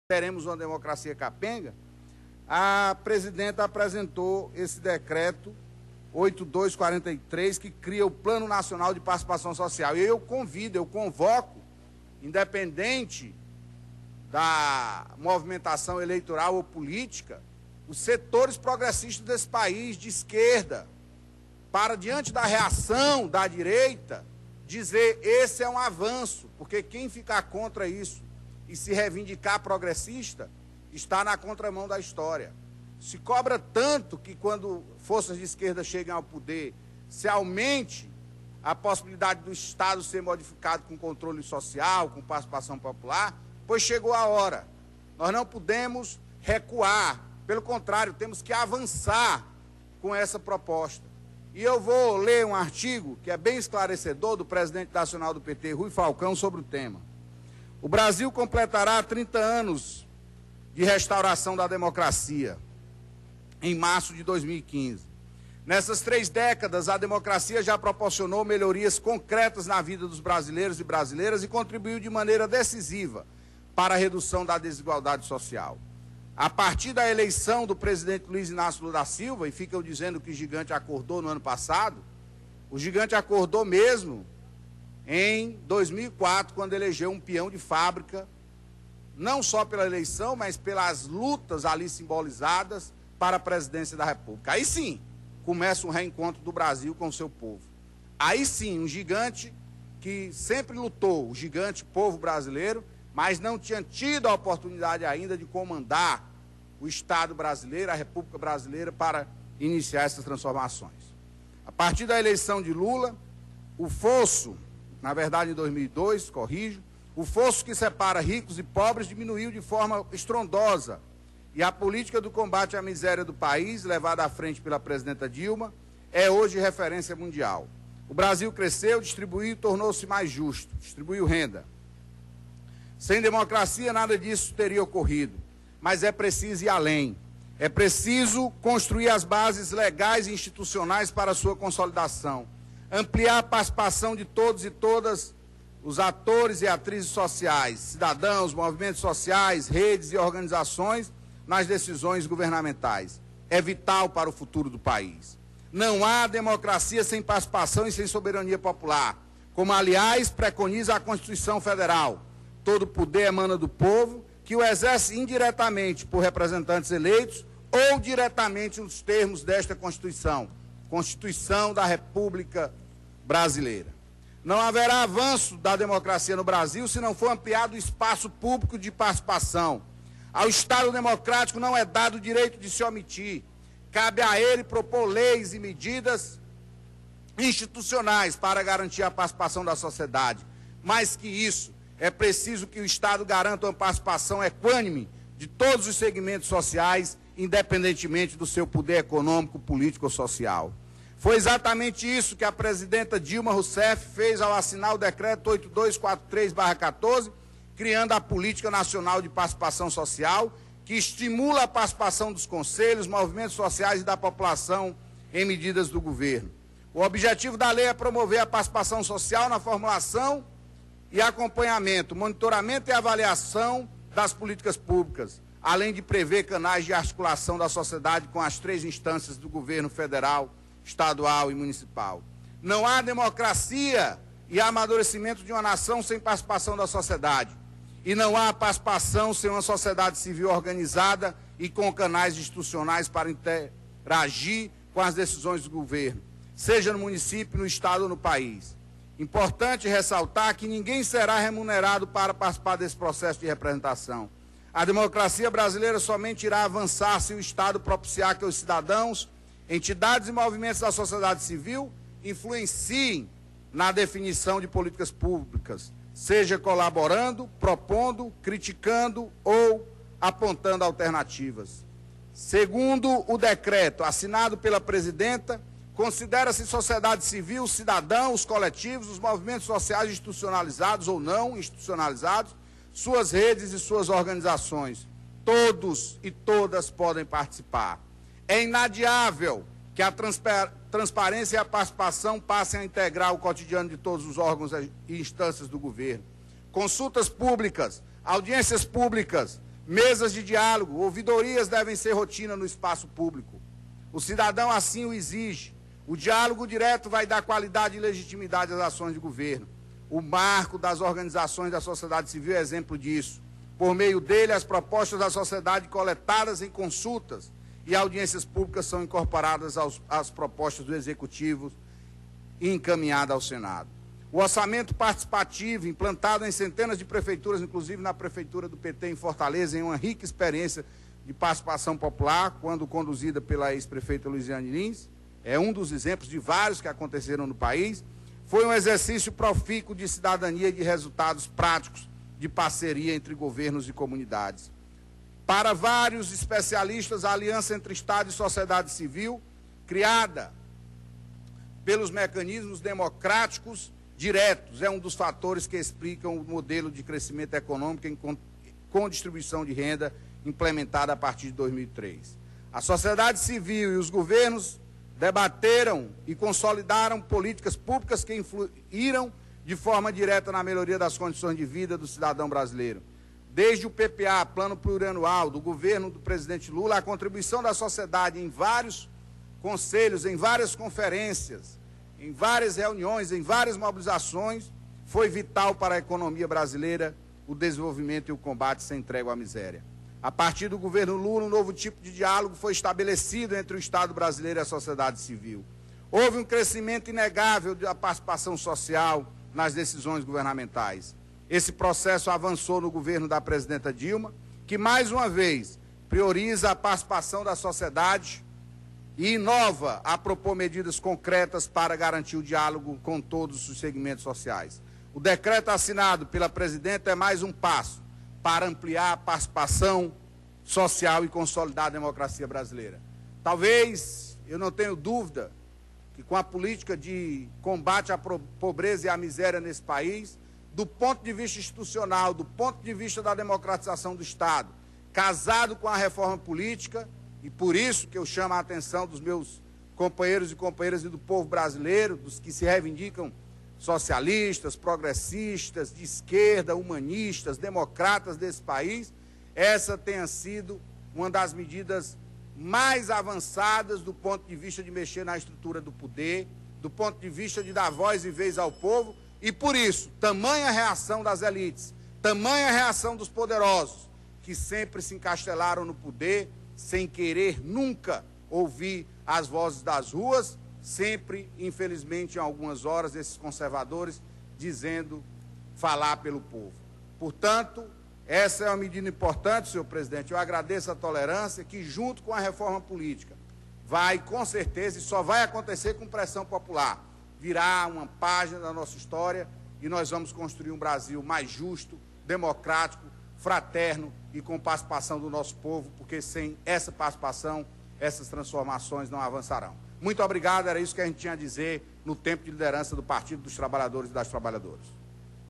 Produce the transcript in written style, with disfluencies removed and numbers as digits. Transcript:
teremos uma democracia capenga, a presidenta apresentou esse decreto 8243, que cria o Plano Nacional de Participação Social. E eu convoco, independente da movimentação eleitoral ou política, os setores progressistas desse país, de esquerda, para, diante da reação da direita, dizer: esse é um avanço, porque quem ficar contra isso e se reivindicar progressista está na contramão da história. Se cobra tanto que, quando forças de esquerda cheguem ao poder, se aumente a possibilidade do Estado ser modificado com controle social, com participação popular, pois chegou a hora. Nós não podemos recuar, pelo contrário, temos que avançar com essa proposta. E eu vou ler um artigo que é bem esclarecedor do presidente nacional do PT, Rui Falcão, sobre o tema. O Brasil completará 30 anos de restauração da democracia em março de 2015. Nessas 3 décadas, a democracia já proporcionou melhorias concretas na vida dos brasileiros e brasileiras e contribuiu de maneira decisiva para a redução da desigualdade social. A partir da eleição do presidente Luiz Inácio Lula da Silva, e ficam dizendo que o gigante acordou no ano passado, o gigante acordou mesmo em 2004, quando elegeu um peão de fábrica, não só pela eleição, mas pelas lutas ali simbolizadas para a presidência da República. Aí sim, começa um reencontro do Brasil com o seu povo. Aí sim, um gigante que sempre lutou, o gigante povo brasileiro, mas não tinha tido a oportunidade ainda de comandar o Estado brasileiro, a República Brasileira, para iniciar essas transformações. A partir da eleição de Lula, o fosso, na verdade em 2002, corrijo, o fosso que separa ricos e pobres diminuiu de forma estrondosa, e a política do combate à miséria do país, levada à frente pela presidenta Dilma, é hoje referência mundial. O Brasil cresceu, distribuiu e tornou-se mais justo, distribuiu renda. Sem democracia, nada disso teria ocorrido, mas é preciso ir além. É preciso construir as bases legais e institucionais para a sua consolidação, ampliar a participação de todos e todas os atores e atrizes sociais, cidadãos, movimentos sociais, redes e organizações nas decisões governamentais. É vital para o futuro do país. Não há democracia sem participação e sem soberania popular, como, aliás, preconiza a Constituição Federal. Todo poder emana do povo, que o exerce indiretamente por representantes eleitos ou diretamente nos termos desta Constituição, Constituição da República Brasileira. Não haverá avanço da democracia no Brasil se não for ampliado o espaço público de participação. Ao Estado democrático não é dado o direito de se omitir. Cabe a ele propor leis e medidas institucionais para garantir a participação da sociedade. Mais que isso, é preciso que o Estado garanta uma participação equânime de todos os segmentos sociais, independentemente do seu poder econômico, político ou social. Foi exatamente isso que a presidenta Dilma Rousseff fez ao assinar o decreto 8243/14, criando a Política Nacional de Participação Social, que estimula a participação dos conselhos, movimentos sociais e da população em medidas do governo. O objetivo da lei é promover a participação social na formulação e acompanhamento, monitoramento e avaliação das políticas públicas, além de prever canais de articulação da sociedade com as 3 instâncias do governo federal, estadual e municipal. Não há democracia e amadurecimento de uma nação sem participação da sociedade. E não há participação sem uma sociedade civil organizada e com canais institucionais para interagir com as decisões do governo, seja no município, no estado ou no país. Importante ressaltar que ninguém será remunerado para participar desse processo de representação. A democracia brasileira somente irá avançar se o Estado propiciar que os cidadãos, entidades e movimentos da sociedade civil influenciem na definição de políticas públicas, seja colaborando, propondo, criticando ou apontando alternativas. Segundo o decreto assinado pela presidenta, considera-se sociedade civil, os cidadãos, os coletivos, os movimentos sociais institucionalizados ou não institucionalizados, suas redes e suas organizações. Todos e todas podem participar. É inadiável que a transparência e a participação passem a integrar o cotidiano de todos os órgãos e instâncias do governo. Consultas públicas, audiências públicas, Mesas de diálogo, ouvidorias devem ser rotina no espaço público. O cidadão assim o exige. O diálogo direto vai dar qualidade e legitimidade às ações de governo. O marco das organizações da sociedade civil é exemplo disso. Por meio dele, as propostas da sociedade coletadas em consultas e audiências públicas são incorporadas às propostas do Executivo e encaminhadas ao Senado. O orçamento participativo, implantado em centenas de prefeituras, inclusive na prefeitura do PT em Fortaleza, em uma rica experiência de participação popular, quando conduzida pela ex-prefeita Luiziane Lins, é um dos exemplos de vários que aconteceram no país, foi um exercício profícuo de cidadania e de resultados práticos de parceria entre governos e comunidades. Para vários especialistas, a aliança entre Estado e sociedade civil, criada pelos mecanismos democráticos diretos, é um dos fatores que explicam o modelo de crescimento econômico com distribuição de renda implementada a partir de 2003. A sociedade civil e os governos debateram e consolidaram políticas públicas que influíram de forma direta na melhoria das condições de vida do cidadão brasileiro. Desde o PPA, Plano Plurianual, do governo do presidente Lula, a contribuição da sociedade em vários conselhos, em várias conferências, em várias reuniões, em várias mobilizações, foi vital para a economia brasileira, o desenvolvimento e o combate sem trégua à miséria. A partir do governo Lula, um novo tipo de diálogo foi estabelecido entre o Estado brasileiro e a sociedade civil. Houve um crescimento inegável da participação social nas decisões governamentais. Esse processo avançou no governo da presidenta Dilma, que, mais uma vez, prioriza a participação da sociedade e inova a propor medidas concretas para garantir o diálogo com todos os segmentos sociais. O decreto assinado pela presidenta é mais um passo para ampliar a participação social e consolidar a democracia brasileira. Talvez, eu não tenho dúvida, que com a política de combate à pobreza e à miséria nesse país, do ponto de vista institucional, do ponto de vista da democratização do Estado, casado com a reforma política, e por isso que eu chamo a atenção dos meus companheiros e companheiras e do povo brasileiro, dos que se reivindicam socialistas, progressistas, de esquerda, humanistas, democratas desse país, essa tenha sido uma das medidas mais avançadas do ponto de vista de mexer na estrutura do poder, do ponto de vista de dar voz e vez ao povo, e por isso, tamanha reação das elites, tamanha reação dos poderosos, que sempre se encastelaram no poder, sem querer nunca ouvir as vozes das ruas, sempre, infelizmente, em algumas horas, esses conservadores dizendo falar pelo povo. Portanto, essa é uma medida importante, senhor presidente. Eu agradeço a tolerância que, junto com a reforma política, vai, com certeza, e só vai acontecer com pressão popular, virá uma página da nossa história e nós vamos construir um Brasil mais justo, democrático, fraterno e com participação do nosso povo, porque sem essa participação, essas transformações não avançarão. Muito obrigado, era isso que a gente tinha a dizer no tempo de liderança do Partido dos Trabalhadores e das Trabalhadoras.